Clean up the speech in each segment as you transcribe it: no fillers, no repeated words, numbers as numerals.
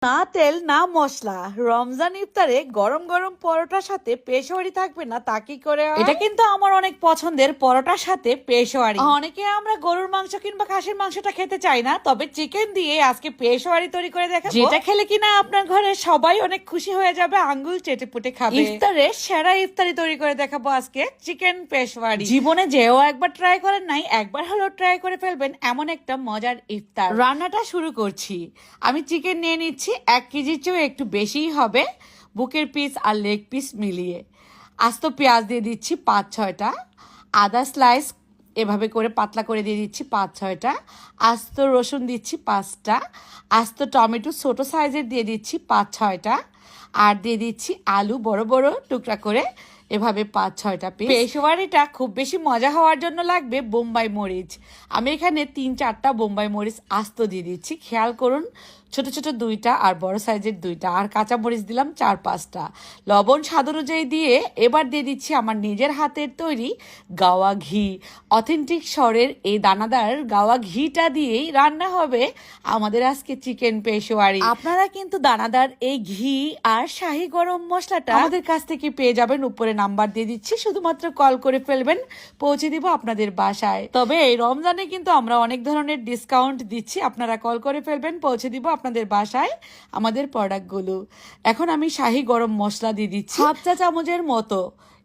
না তেল না মশলা, রমজান ইফতারে গরম গরম পরোটার সাথে পেশোয়ারি থাকবে না তা কি করে হয়? এটা কিন্তু আমার অনেক পছন্দের, পরোটার সাথে পেশোয়ারি। অনেকে আমরা গরুর মাংস কিংবা খাসির মাংসটা খেতে চাই না, তবে চিকেন দিয়ে আজকে পেশোয়ারি তৈরি করে দেখাবো, যেটা খেলে কিনা আপনার ঘরে সবাই অনেক খুশি হয়ে যাবে, আঙ্গুল চেটে পুটে খাবে। ইফতারে সেরা ইফতারি তৈরি করে দেখাবো আজকে চিকেন পেশোয়ারি। জীবনে যেও একবার ট্রাই করেন নাই, একবার হলো ট্রাই করে ফেলবেন এমন একটা মজার ইফতার। রান্নাটা শুরু করছি। আমি চিকেন নিয়ে নিচ্ছি 1 কেজির চেয়েও একটু বেশিই হবে, বুকের পিস আর লেগ পিস মিলিয়ে। আস্ত পেঁয়াজ দিয়ে দিচ্ছি 5-6টা, আদা স্লাইস এভাবে করে পাতলা করে দিয়ে দিচ্ছি 5-6টা, আস্ত রসুন দিচ্ছি 5টা, আস্ত টমেটো ছোট সাইজের দিয়ে দিচ্ছি 5-6টা, আর দিয়ে দিচ্ছি আলু বড় বড় টুকরা করে এভাবে 5-6টা পিস। পেশোয়ারিটা খুব বেশি মজা হওয়ার জন্য লাগবে বোম্বাই মরিচ। আমি এখানে 3-4টা বোম্বাই মরিচ আস্ত দিয়ে দিচ্ছি, খেয়াল করুন, ছোট ছোট 2টা আর বড় সাইজের 2টা, আর কাঁচা মরিচ দিলাম 4-5টা। লবণ স্বাদ অনুযায়ী দিয়ে এবার দিয়ে দিচ্ছি আমার নিজের হাতের তৈরি গাওয়া ঘি। অথেন্টিক স্বরের এই দানাদার গাওয়া ঘিটা দিয়েই রান্না হবে আমাদের আজকে চিকেন পেশোয়ারি। আপনারা কিন্তু দানাদার এই ঘি আর শাহি গরম মশলাটা আমাদের কাছ থেকে পেয়ে যাবেন, উপরে নাম্বার দিয়ে দিচ্ছি, শুধুমাত্র কল করে ফেলবেন, পৌঁছে দিব আপনাদের বাসায়। তবে এই রমজানে কিন্তু আমরা অনেক ধরনের ডিসকাউন্ট দিচ্ছি, আপনারা কল করে ফেলবেন, পৌঁছে দিব আপনাদের বাসায় আমাদের প্রোডাক্টগুলো। এখন আমি শাহি গরম মশলা দিয়ে দিচ্ছি 1/2 চা চামচের মতো।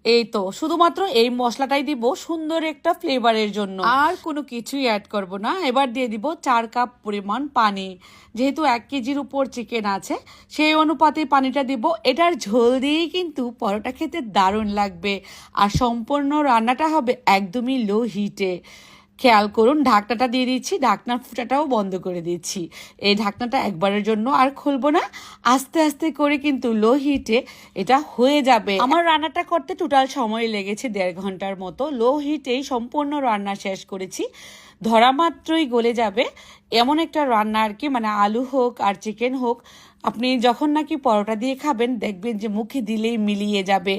এই তো শুধুমাত্র এই মশলাটাই দিব সুন্দর একটা ফ্লেভারের জন্য, আর কোনো কিছুই অ্যাড করব না। এবার দিয়ে দিব 4 কাপ পরিমাণ পানি। যেহেতু 1 কেজির উপর চিকেন আছে, সেই অনুপাতে পানিটা দিব। এটার ঝোল দিয়েই কিন্তু পরোটা খেতে দারুণ লাগবে, আর সম্পূর্ণ রান্নাটা হবে একদমই লো হিটে। খেয়াল করুন, ঢাকনাটা দিয়ে দিচ্ছি, ঢাকনার ফুটাটাও বন্ধ করে দিচ্ছি। এই ঢাকনাটা একবারের জন্য আর খুলবো না, আস্তে আস্তে করে কিন্তু লো হিটে এটা হয়ে যাবে। আমার রান্নাটা করতে টোটাল সময় লেগেছে 1.5 ঘন্টার মতো। লো হিটেই সম্পূর্ণ রান্না শেষ করেছি, ধরা মাত্রই গলে যাবে এমন একটা রান্না আর কি। মানে আলু হোক আর চিকেন হোক, আপনি যখন নাকি পরোটা দিয়ে খাবেন দেখবেন যে মুখে দিলেই মিলিয়ে যাবে,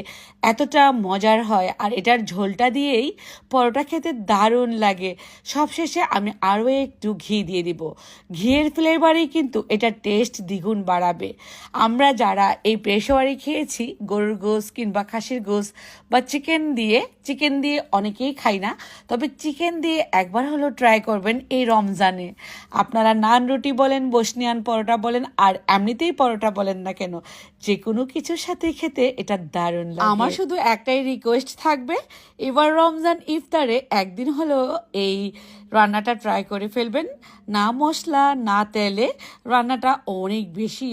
এতটা মজার হয়। আর এটার ঝোলটা দিয়েই পরোটা খেতে দারুণ লাগে। সবশেষে আমি আরও একটু ঘি দিয়ে দিব, ঘিয়ের ফ্লেভারই কিন্তু এটা টেস্ট দ্বিগুণ বাড়াবে। আমরা যারা এই পেশোয়ারি খেয়েছি গরুর গোশত কিংবা খাসির গোশত বা চিকেন দিয়ে অনেকেই খাই না, তবে চিকেন দিয়ে একবার হলো ট্রাই করবেন এই রমজানে। আপনারা নান রুটি বলেন, বসনিয়ান পরোটা বলেন, আর এমনিতেই পরোটা বলেন না কেন, যে কোনো কিছুর সাথে খেতে এটা দারুণ লাগে। আমার শুধু একটাই রিকোয়েস্ট থাকবে, এবার রমজান ইফতারে একদিন হলো এই রান্নাটা ট্রাই করে ফেলবেন। না মশলা না তেলে রান্নাটা অনেক বেশি